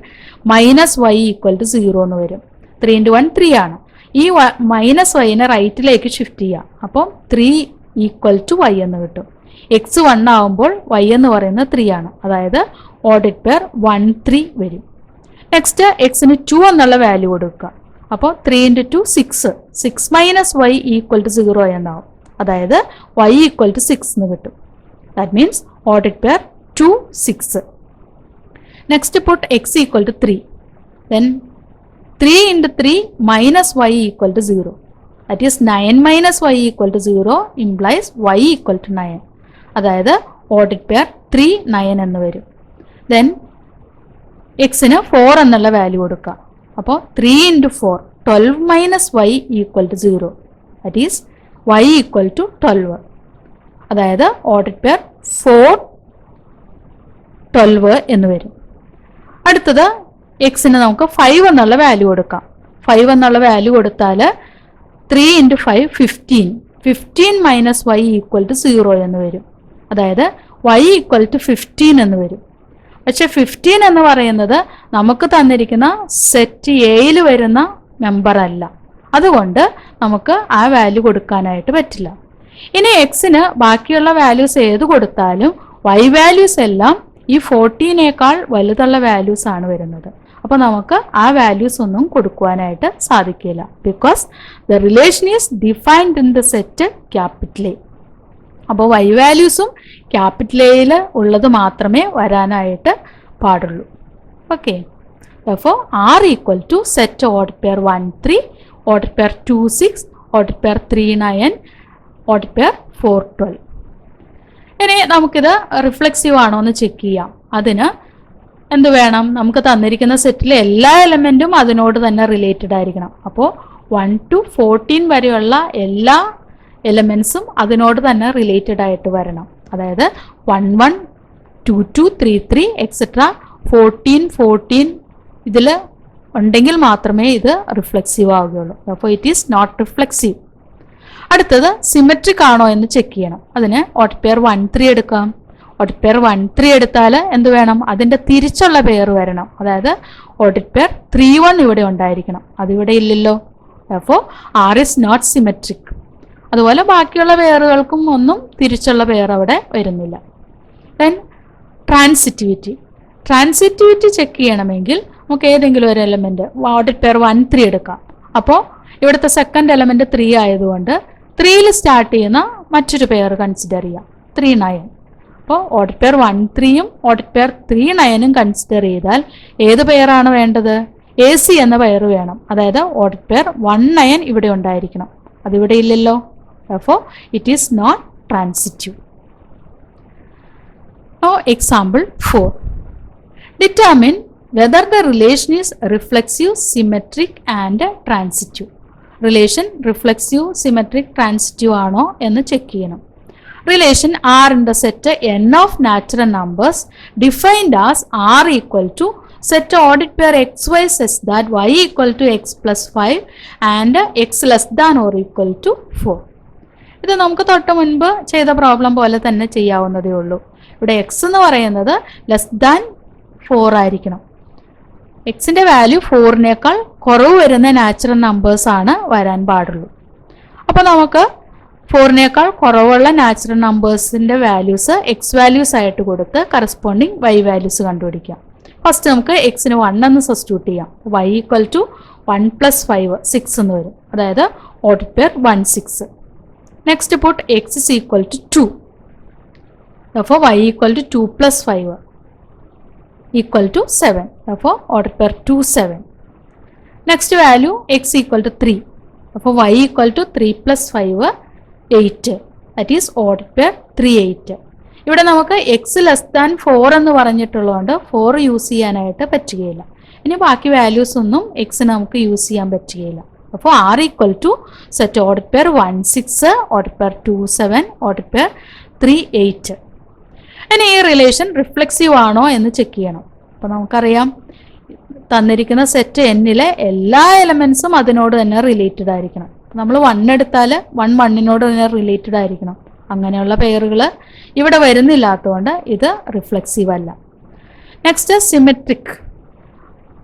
മൈനസ് വൈ ഈക്വൽ ടു 0 എന്ന് വരും. 3 × 1 3 ആണ്. ഈ മൈനസ് വൈനെ റൈറ്റിലേക്ക് ഷിഫ്റ്റ് ചെയ്യാം. അപ്പം 3 ഈക്വൽ ടു വൈ എന്ന് കിട്ടും. എക്സ് 1 ആവുമ്പോൾ വൈ എന്ന് പറയുന്നത് 3 ആണ്. അതായത് ഓഡിറ്റ് പെയർ 1, 3 വരും. നെക്സ്റ്റ് എക്സിന് 2 എന്നുള്ള വാല്യൂ കൊടുക്കുക. അപ്പോൾ 3 × 2 6. 6 മൈനസ് വൈ ഈക്വൽ ടു 0 എന്നാവും. അതായത് y ഈക്വൽ ടു 6 എന്ന് കിട്ടും. ദാറ്റ് മീൻസ് ഓഡിറ്റ് pair 2, 6. Next put X equal to 3. Then 3 × 3 minus Y equal to 0. That is 9 minus Y equal to 0 implies y equal to 9. അതായത് ഓഡിറ്റ് പെയർ 3 9 എന്ന് വരും. ദെൻ എക്സിന് 4 എന്നുള്ള വാല്യൂ കൊടുക്കുക. അപ്പോൾ 3 × 4 12 minus y equal to 0. That is y equal to 12. അതായത് ഓർഡർ പെയർ 4 12 എന്ന് വരും. അടുത്തത് എക്സിന് നമുക്ക് 5 എന്നുള്ള വാല്യൂ കൊടുക്കാം. 5 എന്നുള്ള വാല്യൂ കൊടുത്താൽ 3 × 5 15. 15 മൈനസ് y ഈക്വൽ ടു 0 എന്ന് വരും. അതായത് y ഈക്വൽ ടു 15 എന്ന് വരും. പക്ഷെ 15 എന്ന് പറയുന്നത് നമുക്ക് തന്നിരിക്കുന്ന സെറ്റ് എയിൽ വരുന്ന മെമ്പർ അല്ല. അതുകൊണ്ട് നമുക്ക് ആ വാല്യൂ കൊടുക്കാനായിട്ട് പറ്റില്ല. ഇനി എക്സിന് ബാക്കിയുള്ള വാല്യൂസ് ഏത് കൊടുത്താലും y വാല്യൂസ് എല്ലാം ഈ 14നേക്കാൾ വലുതുള്ള വാല്യൂസ് ആണ് വരുന്നത്. അപ്പോൾ നമുക്ക് ആ വാല്യൂസ് ഒന്നും കൊടുക്കുവാനായിട്ട് സാധിക്കില്ല. Because the relation is defined in the set capital A. അപ്പോൾ y വാല്യൂസും ക്യാപിറ്റൽ എയിൽ ഉള്ളത് മാത്രമേ വരാനായിട്ട് പാടുള്ളൂ. ഓക്കെ. അപ്പോൾ R equal to set order pair 1 3, order pair 2 6, order pair 3 9, order pair 4 12. ഇനി നമുക്കിത് റിഫ്ലെക്സീവ് ആണോ എന്ന് ചെക്ക് ചെയ്യാം. അതിന് എന്ത് വേണം? നമുക്ക് തന്നിരിക്കുന്ന സെറ്റിലെ എല്ലാ എലമെൻറ്റും അതിനോട് തന്നെ റിലേറ്റഡ് ആയിരിക്കണം. അപ്പോൾ 1 to 14 വരെയുള്ള എല്ലാ എലമെൻസും അതിനോട് തന്നെ റിലേറ്റഡ് ആയിട്ട് വരണം. അതായത് 1 1 2 2 3 3 എക്സെട്ര 14 14 ഇതിൽ ഉണ്ടെങ്കിൽ മാത്രമേ ഇത് റിഫ്ലെക്സീവ് ആവുകയുള്ളൂ. അപ്പോൾ ഇറ്റ് ഈസ് നോട്ട് റിഫ്ലെക്സീവ്. അടുത്തത് സിമെട്രിക് ആണോ എന്ന് ചെക്ക് ചെയ്യണം. അതിന് ഓർഡർ പെയർ 1 3 എടുക്കാം. ഓർഡർ പെയർ 1 3 എടുത്താൽ എന്ത് വേണം? അതിൻ്റെ തിരിച്ചുള്ള പെയർ വരണം. അതായത് ഓർഡർ പെയർ 3 1 ഇവിടെ ഉണ്ടായിരിക്കണം. അതിവിടെ ഇല്ലല്ലോ. അപ്പോൾ R is not symmetric. അതുപോലെ ബാക്കിയുള്ള പെയറുകൾക്കും ഒന്നും തിരിച്ചുള്ള പെയർ അവിടെ വരുന്നില്ല. Then transitivity. ട്രാൻസിറ്റിവിറ്റി ചെക്ക് ചെയ്യണമെങ്കിൽ നമുക്ക് ഏതെങ്കിലും ഒരു എലമെൻറ്റ് ഓർഡർ പെയർ 1 3 എടുക്കാം. അപ്പോൾ ഇവിടുത്തെ സെക്കൻഡ് എലമെൻറ്റ് 3 ആയതുകൊണ്ട് 3ൽ സ്റ്റാർട്ട് ചെയ്യുന്ന മറ്റൊരു പെയർ കൺസിഡർ ചെയ്യാം, 3 9. അപ്പോൾ ഓർഡർ പെയർ 1 3യും ഓർഡർ പെയർ 3 9ഉം കൺസിഡർ ചെയ്താൽ ഏത് പെയറാണ് വേണ്ടത്? AC എന്ന പെയർ വേണം. അതായത് ഓർഡർ പെയർ 1 9 ഇവിടെ ഉണ്ടായിരിക്കണം. അതിവിടെ ഇല്ലല്ലോ. അപ്പോൾ it is not transitive. Now example 4. Determine whether the relation is reflexive, symmetric and transitive. Relation reflexive, symmetric, transitive ആണോ എന്ന് ചെക്ക് ചെയ്യണം. Relation R in the set n of natural numbers defined as R equal to set ordered pair xy such that y equal to x plus 5 and x less than or equal to 4. ഇത് നമുക്ക് തൊട്ട് മുൻപ് ചെയ്ത പ്രോബ്ലം പോലെ തന്നെ ചെയ്യാവുന്നതേ ഉള്ളൂ. ഇവിടെ x എന്ന് പറയുന്നത് ലെസ് ദാൻ 4 ആയിരിക്കണം. എക്സിൻ്റെ വാല്യൂ 4നേക്കാൾ കുറവ് വരുന്ന നാച്ചുറൽ നമ്പേഴ്സ് ആണ് വരാൻ പാടുള്ളൂ. അപ്പോൾ നമുക്ക് 4നേക്കാൾ കുറവുള്ള നാച്ചുറൽ നമ്പേഴ്സിൻ്റെ വാല്യൂസ് എക്സ് വാല്യൂസ് ആയിട്ട് കൊടുത്ത് കറസ്പോണ്ടിങ് y വാല്യൂസ് കണ്ടുപിടിക്കാം. ഫസ്റ്റ് നമുക്ക് എക്സിന് 1 എന്ന് സബ്സ്റ്റിറ്റ്യൂട്ട് ചെയ്യാം. y ഈക്വൽ ടു 1 + 5 6 എന്ന് വരും. അതായത് order pair 1 6. Next put x is equal to 2. Therefore y equal to 2 + 5 equal to 7. Therefore order pair 2 7. Next value x equal to 3. Therefore y equal to 3 + 5 8. That is order pair 3 8. ഇവിടെ നമുക്ക് x ലെസ് ദാൻ 4 എന്ന് പറഞ്ഞിട്ടുള്ളതുകൊണ്ട് 4 യൂസ് ചെയ്യാനായിട്ട് പറ്റുകയില്ല. ഇനി ബാക്കി വാല്യൂസ് ഒന്നും എക്സിന് നമുക്ക് യൂസ് ചെയ്യാൻ പറ്റുകയില്ല. അപ്പോൾ R equal to set order pair 1 6, order pair 2 7, order pair 3 8. ഇനി ഈ റിലേഷൻ റിഫ്ലെക്സീവ് ആണോ എന്ന് ചെക്ക് ചെയ്യണം. അപ്പോൾ നമുക്കറിയാം തന്നിരിക്കുന്ന സെറ്റ് എന്നിലെ എല്ലാ എലമെൻസും അതിനോട് തന്നെ റിലേറ്റഡ് ആയിരിക്കണം. നമ്മൾ 1 എടുത്താൽ 1 1നോട് തന്നെ റിലേറ്റഡ് ആയിരിക്കണം. അങ്ങനെയുള്ള പെയറുകൾ ഇവിടെ വരുന്നില്ലാത്തതുകൊണ്ട് ഇത് റിഫ്ലെക്സീവ് അല്ല. Next symmetric.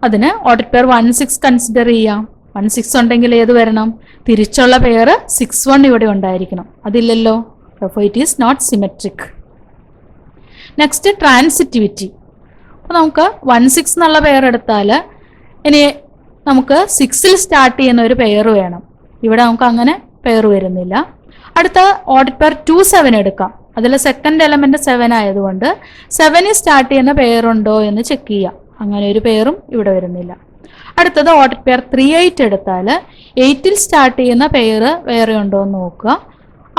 അതിന് ഓർഡർ പെയർ 1 6 കൺസിഡർ ചെയ്യാം. 1 6 ഉണ്ടെങ്കിൽ ഏത് വരണം? തിരിച്ചുള്ള പെയർ 6 1 ഇവിടെ ഉണ്ടായിരിക്കണം. അതില്ലല്ലോ. അപ്പോൾ it is not symmetric. Next transitivity. അപ്പോൾ നമുക്ക് 1 6 എന്നുള്ള പെയർ എടുത്താൽ ഇനി നമുക്ക് 6ൽ സ്റ്റാർട്ട് ചെയ്യുന്ന ഒരു പെയർ വേണം. ഇവിടെ നമുക്ക് അങ്ങനെ പെയർ വരുന്നില്ല. അടുത്ത ഓർഡർ പെയർ 2 7 എടുക്കാം. അതിൽ സെക്കൻഡ് എലമെൻറ്റ് 7 ആയതുകൊണ്ട് 7ൽ സ്റ്റാർട്ട് ചെയ്യുന്ന പെയറുണ്ടോ എന്ന് ചെക്ക് ചെയ്യാം. അങ്ങനെ ഒരു പെയറും ഇവിടെ വരുന്നില്ല. അടുത്തത് ഓർഡർ പെയർ 3 8 എടുത്താൽ 8ൽ സ്റ്റാർട്ട് ചെയ്യുന്ന പെയർ വേറെ ഉണ്ടോ എന്ന് നോക്കുക.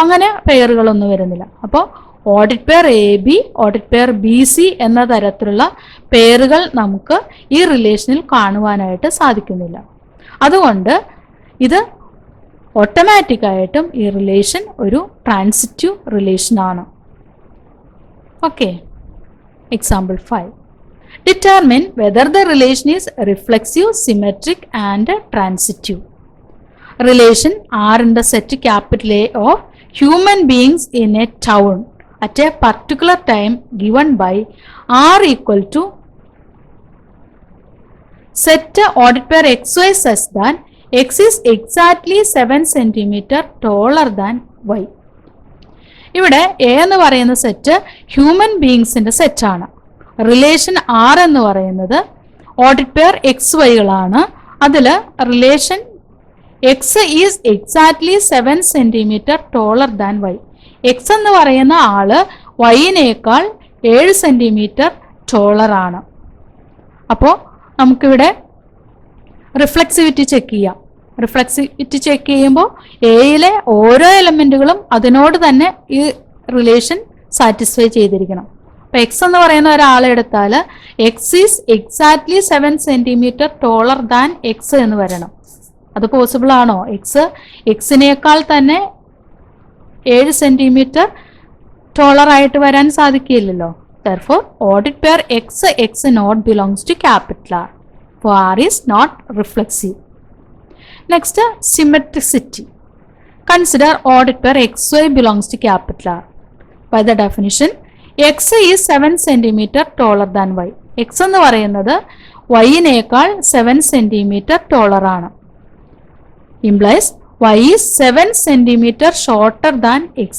അങ്ങനെ പെയറുകളൊന്നും വരുന്നില്ല. അപ്പോൾ ഓഡിറ്റ് pair A B, audit pair B C എന്ന തരത്തിലുള്ള പെയറുകൾ നമുക്ക് ഈ റിലേഷനിൽ കാണുവാനായിട്ട് സാധിക്കുന്നില്ല. അതുകൊണ്ട് ഇത് ഓട്ടോമാറ്റിക്കായിട്ടും ഈ റിലേഷൻ ഒരു ട്രാൻസിറ്റീവ് റിലേഷനാണ്. Okay, example 5. Determine whether the relation is reflexive, symmetric and transitive. Relation are in the set capital A of human beings in a town at a particular time given by R equal to set audit pair XY such that X is exactly 7 cm taller than Y. ഇവിടെ എ എന്ന് പറയുന്ന സെറ്റ് ഹ്യൂമൻ ബീയിങ്സിന്റെ സെറ്റാണ്. റിലേഷൻ ആർ എന്ന് പറയുന്നത് ഓഡിറ്റ് പെയർ എക്സ് വൈകളാണ്. അതിൽ relation X is exactly 7 centimetre taller than Y. X എന്ന് പറയുന്ന ആള് വൈനേക്കാൾ 7 സെന്റിമീറ്റർ ടോളറാണ്. അപ്പോൾ നമുക്കിവിടെ റിഫ്ലെക്സിവിറ്റി ചെക്ക് ചെയ്യാം. റിഫ്ലെക്സിവിറ്റി ചെക്ക് ചെയ്യുമ്പോൾ എയിലെ ഓരോ എലമെന്റുകളും അതിനോട് തന്നെ ഈ റിലേഷൻ സാറ്റിസ്ഫൈ ചെയ്തിരിക്കണം. അപ്പോൾ എക്സ് എന്ന് പറയുന്ന ഒരാളെടുത്താൽ X is exactly 7 centimetre taller than X എന്ന് വരണം. അത് പോസിബിൾ ആണോ? എക്സിനേക്കാൾ തന്നെ 7 സെന്റിമീറ്റർ ടോളർ ആയിട്ട് വരാൻ സാധിക്കില്ലല്ലോ. Therefore, audit pair X not belongs to capital R. For R is not reflexive. Next, symmetricity. Consider audit pair XY belongs to capital R. By the definition, X is 7 centimeter taller than Y. X എന്ന് പറയുന്നത് Yനേക്കാൾ 7 centimeter taller ആണ്. Implies Y is 7 centimeter shorter than X.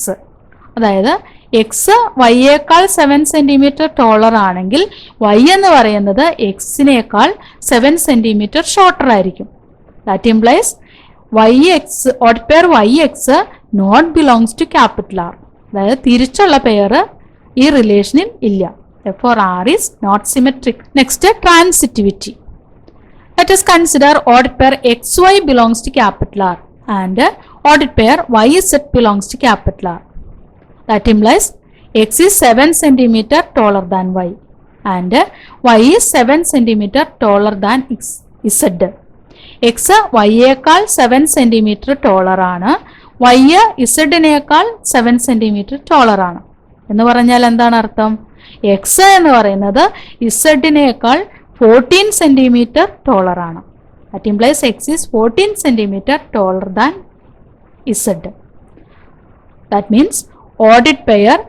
അതായത് എക്സ് വൈയേക്കാൾ 7 സെന്റിമീറ്റർ ടോളർ ആണെങ്കിൽ വൈ എന്ന് പറയുന്നത് എക്സിനേക്കാൾ 7 സെന്റിമീറ്റർ ഷോർട്ടർ ആയിരിക്കും. ദാറ്റ് ഇംപ്ലൈസ് വൈ എക്സ് ഓഡ് pair Y X not belongs to capital R. അതായത് തിരിച്ചുള്ള പെയർ ഈ റിലേഷനിൽ ഇല്ല. Therefore, R is not symmetric. Next, transitivity. Let us consider odd pair XY belongs to capital R and odd pair YZ belongs to capital R. That implies X is 7 centimeter taller than Y and Y is 7 centimeter taller than Z. X Yയേക്കാൾ 7 centimeter taller ആണ്. Y Zനേക്കാൾ 7 centimeter taller ആണ്. എന്ന് പറഞ്ഞാൽ എന്താണ് അർത്ഥം? എക്സ് എന്ന് പറയുന്നത് ഇസഡിനേക്കാൾ 14 സെന്റിമീറ്റർ ടോളർ ആണ്. That implies X is 14 centimetre taller than Z. That means ഓഡിറ്റ് pair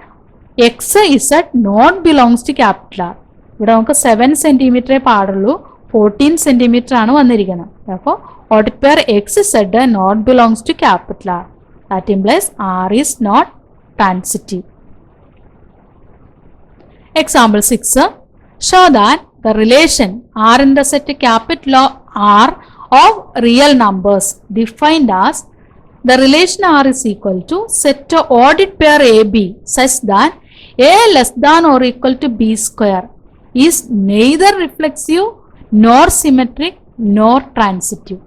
X Z not belongs to capital R. ഇവിടെ നമുക്ക് 7 സെന്റിമീറ്ററേ പാടുള്ളൂ, 14 സെന്റിമീറ്റർ ആണ് വന്നിരിക്കുന്നത്. അപ്പോൾ ഓഡിറ്റ് pair X Z not belongs to capital R. That implies R is not transitive. Example 6. Show that the relation R in the set capital R of real numbers defined as the relation R is equal to set audit pair AB such that A less than or equal to B square is neither reflexive nor symmetric nor transitive.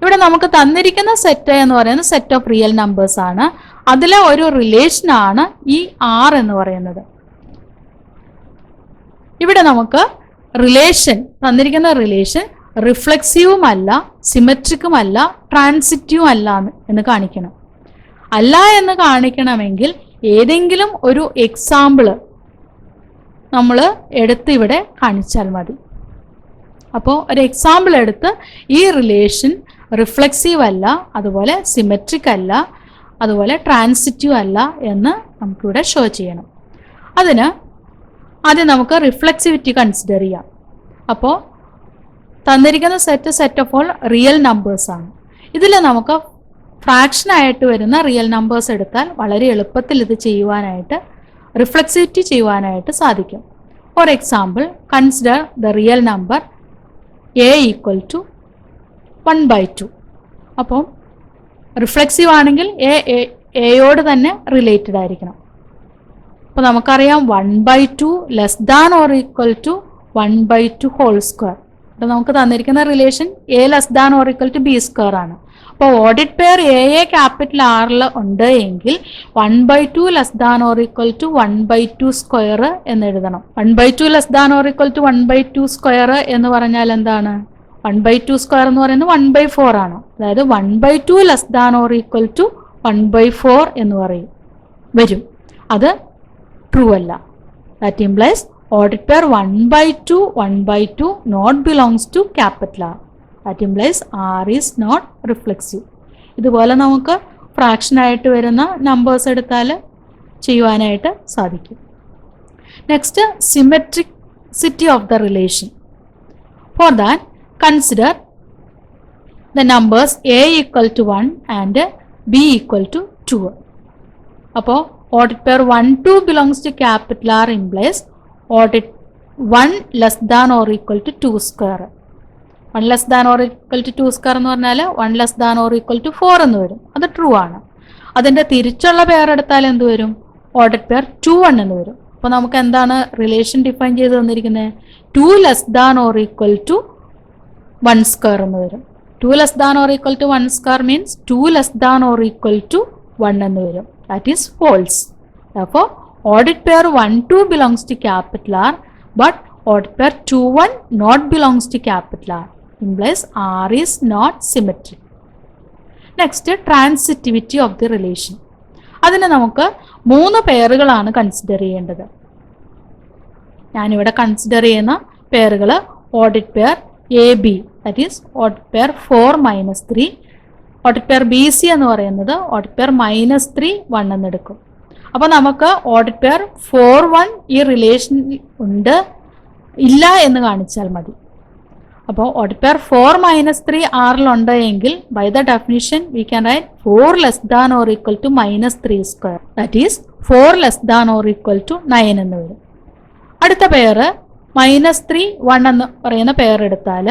ഇവിടെ നമുക്ക് തന്നിരിക്കുന്ന സെറ്റ് എന്ന് പറയുന്നത് സെറ്റ് ഓഫ് റിയൽ നമ്പേഴ്സ് ആണ്. അതിലെ ഒരു റിലേഷനാണ് ഈ R എന്ന് പറയുന്നത്. ഇവിടെ നമുക്ക് റിലേഷൻ തന്നിരിക്കുന്ന റിലേഷൻ റിഫ്ലെക്സീവും അല്ല, സിമെട്രിക്കും അല്ല, ട്രാൻസിറ്റീവും അല്ല എന്ന് കാണിക്കണം. അല്ല എന്ന് കാണിക്കണമെങ്കിൽ ഏതെങ്കിലും ഒരു എക്സാമ്പിള് നമ്മൾ എടുത്ത് ഇവിടെ കാണിച്ചാൽ മതി. അപ്പോൾ ഒരു എക്സാമ്പിൾ എടുത്ത് ഈ റിലേഷൻ റിഫ്ലെക്സീവ് അല്ല, അതുപോലെ സിമെട്രിക് അല്ല, അതുപോലെ ട്രാൻസിറ്റീവ് അല്ല എന്ന് നമുക്കിവിടെ ഷോ ചെയ്യണം. അതിന് ആദ്യം നമുക്ക് റിഫ്ലെക്സിവിറ്റി കൺസിഡർ ചെയ്യാം. അപ്പോൾ തന്നിരിക്കുന്ന set of all real numbers ആണ്. ഇതിൽ നമുക്ക് ഫ്രാക്ഷനായിട്ട് വരുന്ന റിയൽ നമ്പേഴ്സ് എടുത്താൽ വളരെ എളുപ്പത്തിൽ ഇത് ചെയ്യുവാനായിട്ട് റിഫ്ലെക്സിവിറ്റി ചെയ്യുവാനായിട്ട് സാധിക്കും. For example, consider the real number A equal to 1/2. അപ്പം റിഫ്ലെക്സീവ് ആണെങ്കിൽ എയോട് തന്നെ റിലേറ്റഡ് ആയിരിക്കണം. അപ്പോൾ നമുക്കറിയാം 1/2 less than or equal to 1/2 whole square. അപ്പോൾ നമുക്ക് തന്നിരിക്കുന്ന relation A less than or equal to B square ആണ്. അപ്പോൾ ഓഡിറ്റ് പെയർ എ ക്യാപിറ്റൽ ആറിൽ ഉണ്ട് എങ്കിൽ 1/2 less than or equal to 1/2 square എന്ന് എഴുതണം. 1/2 less than or equal to 1/2 square എന്ന് പറഞ്ഞാൽ എന്താണ്? 1/2 സ്ക്വയർ എന്ന് പറയുന്നത് 1/4 ആണ്. അതായത് 1/2 less than or equal to 1/4 എന്ന് വരും. അത് ട്രൂ അല്ല. ദാറ്റ് ഇംപ്ലൈസ് ഓഡിറ്റ് pair 1/2 not belongs to capital R. That implies R is not reflexive. ഇതുപോലെ നമുക്ക് ഫ്രാക്ഷൻ ആയിട്ട് വരുന്ന നമ്പേഴ്സ് എടുത്താൽ ചെയ്യുവാനായിട്ട് സാധിക്കും. Next, symmetricity of the relation. For that consider the numbers a equal to 1 and b equal to 2. അപ്പോൾ ഓഡിറ്റ് pair 1, 2 belongs to capital R implies ഓഡിറ്റ് 1 less than or equal to 2 square. 1 less than or equal to 2 square എന്ന് പറഞ്ഞാൽ 1 less than or equal to 4 എന്ന് വരും. അത് ട്രൂ ആണ്. അതിൻ്റെ തിരിച്ചുള്ള പെയർ എടുത്താൽ എന്ത് വരും? ഓഡിറ്റ് പെയർ 2, 1 എന്ന് വരും. അപ്പോൾ നമുക്ക് എന്താണ് റിലേഷൻ ഡിഫൈൻ ചെയ്ത് തന്നിരിക്കുന്നത്? 2 less than or equal to 1 square എന്ന് വരും. 2 less than or equal to 1 square means 2 less than or equal to 1 എന്ന് വരും. That is false. അപ്പോൾ ഓഡിറ്റ് pair 1, 2 belongs to capital R, but odd pair 2, 1 not belongs to capital R. Implies R is not symmetric. Next, transitivity of the relation. അതിന് നമുക്ക് 3 പെയറുകളാണ് കൺസിഡർ ചെയ്യേണ്ടത്. ഞാനിവിടെ കൺസിഡർ ചെയ്യുന്ന പെയറുകൾ audit pair A B, that is audit pair 4 - 3. ഓഡിറ്റ് പെയർ ബി സി എന്ന് പറയുന്നത് ഓഡിറ്റ് പെയർ -3, 1 എന്ന് എടുക്കും. അപ്പോൾ നമുക്ക് ഓഡിറ്റ് പെയർ 4, 1 ഈ റിലേഷൻ ഉണ്ട് ഇല്ല എന്ന് കാണിച്ചാൽ മതി. അപ്പോൾ ഓഡിറ്റ് പെയർ 4 - 3 ആറിലുണ്ട് എങ്കിൽ by the definition we can write 4 less than or equal to -3 square, that is 4 less than or equal to 9 എന്ന് വരും. അടുത്ത പെയർ -3, 1 എന്ന് പറയുന്ന പെയർ എടുത്താൽ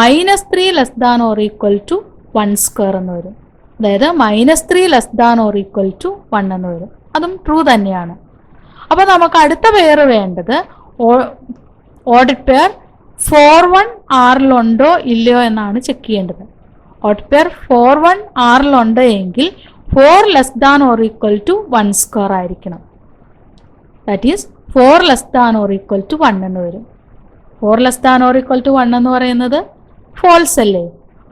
-3 less than or equal to 1 square എന്ന് വരും. അതായത് -3 less than or equal to 1 എന്ന് വരും. അതും ട്രൂ തന്നെയാണ്. അപ്പോൾ നമുക്ക് അടുത്ത പെയർ വേണ്ടത് ഓഡിറ്റ് പെയർ 4, 1 ആറിലുണ്ടോ ഇല്ലയോ എന്നാണ് ചെക്ക് ചെയ്യേണ്ടത്. ഓഡിറ്റ് പെയർ 4, 1 ആറിലുണ്ട് എങ്കിൽ 4 less than or equal to 1 square ആയിരിക്കണം. That is 4 less than or equal to 1 എന്ന് വരും. 4 less than or equal to 1 എന്ന് പറയുന്നത് ഫോൾസ് അല്ലേ?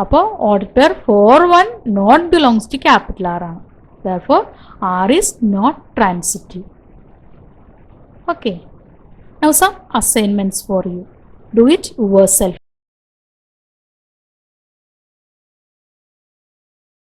അപ്പോൾ ഓഡിറ്റ് pair 4, 1 not belongs to capital R ആണ്. Therefore, R is not transitive. Okay. Now some assignments for you. Do it yourself.